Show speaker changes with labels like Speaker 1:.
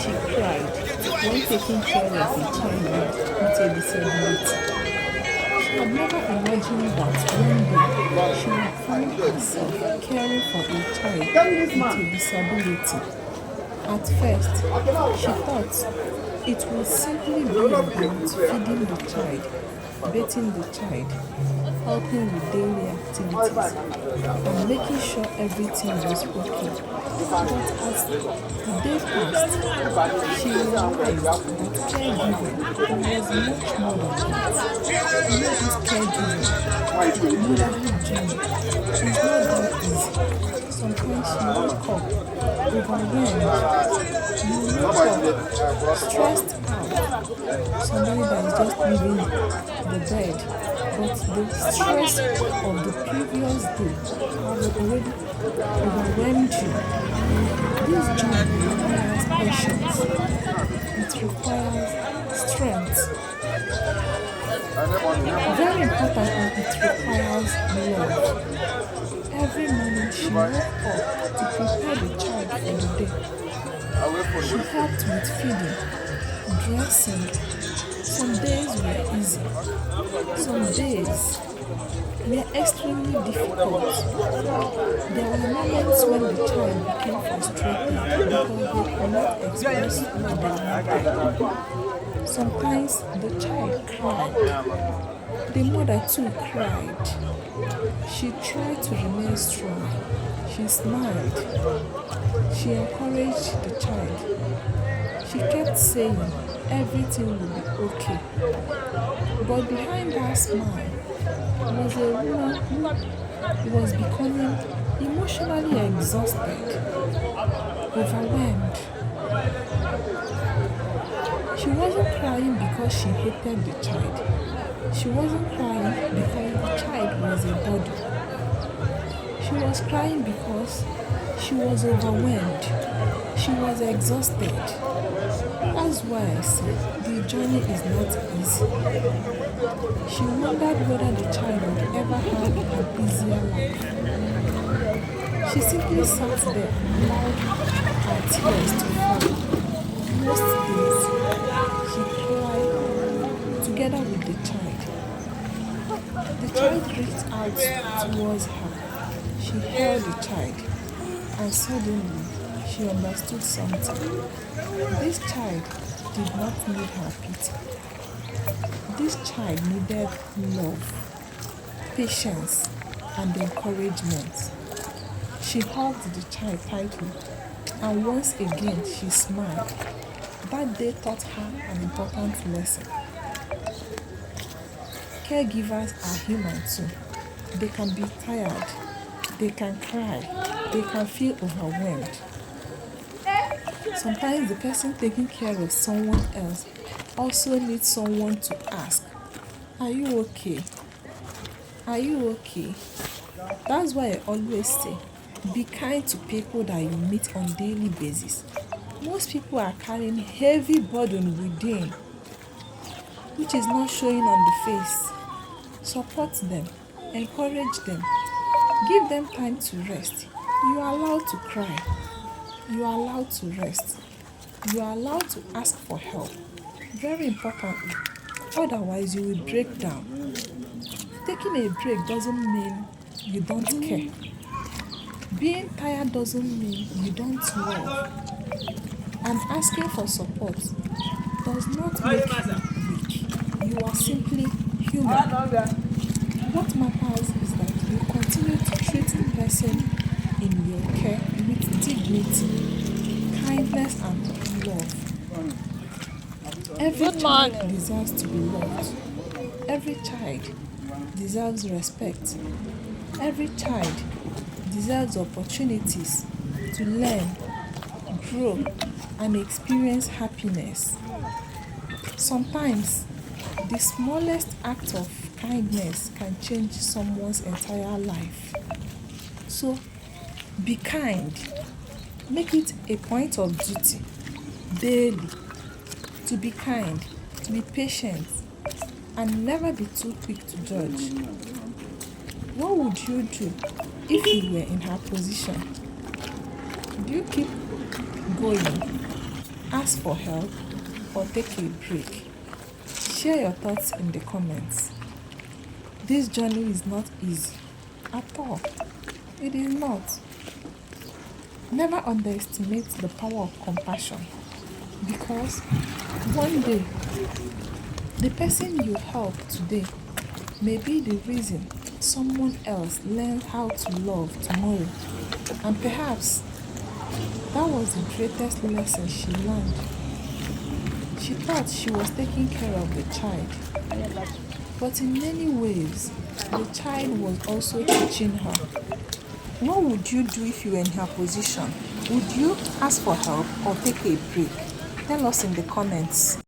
Speaker 1: She cried when taking care of a child with a disability. She had never imagined that one day she would find herself caring for a child with a disability. At first, she thought it would simply be about feeding the child, bathing the child, helping with daily activities, and making sure everything was okay. But as the day passed, she realized that caregiving was much more than that. This caregiving, motherhood journey, is not that easy. Sometimes you wake up overwhelmed, you wake up stressed out, somebody that is just leaving the bed, but the stress of the previous day has already overwhelmed you. This job requires patience, it requires strength, very important, and it requires love. Every morning she woke up to prepare the child for the day. She helped with feeding, dressing. Some days were easy, some days were extremely difficult. There were moments when the child became frustrated because they could not express what they wanted. Sometimes the child cried. The mother too cried. She tried to remain strong. She smiled. She encouraged the child. She kept saying everything will be okay. But behind that smile was a woman who was becoming emotionally exhausted, overwhelmed. She wasn't crying because she hated the child. She wasn't crying because the child was a burden. She was crying because she was overwhelmed. She was exhausted. That's why I say the journey is not easy. She wondered whether the child would ever have an easier life. She simply sat there, allowed her tears to fall. Most days, she cried together with the child. The child reached out towards her. She held the child, and suddenly she understood something. This child did not need her pity. This child needed love, patience, and encouragement. She hugged the child tightly, and once again she smiled. That day taught her an important lesson. Caregivers are human too. They can be tired, they can cry, they can feel overwhelmed. Sometimes the person taking care of someone else also needs someone to ask, are you okay? Are you okay? That's why I always say, be kind to people that you meet on a daily basis. Most people are carrying heavy burden within, which is not showing on the face. Support them, encourage them, give them time to rest. You are allowed to cry. You are allowed to rest. You are allowed to ask for help. Very importantly, otherwise you will break down. Taking a break doesn't mean you don't care. Being tired doesn't mean you don't love. And asking for support does not make you weak. You are simply human. What matters is that you continue to treat the person in your care with dignity, kindness, and love. Every child deserves to be loved. Every child deserves respect. Every child deserves opportunities to learn, grow, and experience happiness. Sometimes, the smallest act of kindness can change someone's entire life. So, be kind. Make it a point of duty daily to be kind, to be patient, and never be too quick to judge. What would you do if you were in her position? Do you keep going? ask for help or take a break? Share your thoughts in the comments. This journey is not easy at all. It is not. Never underestimate the power of compassion, because one day the person you help today may be the reason someone else learns how to love tomorrow. And perhaps that was the greatest lesson she learned. She thought she was taking care of the child, but in many ways, the child was also teaching her. What would you do if you were in her position? Would you ask for help or take a break? Tell us in the comments.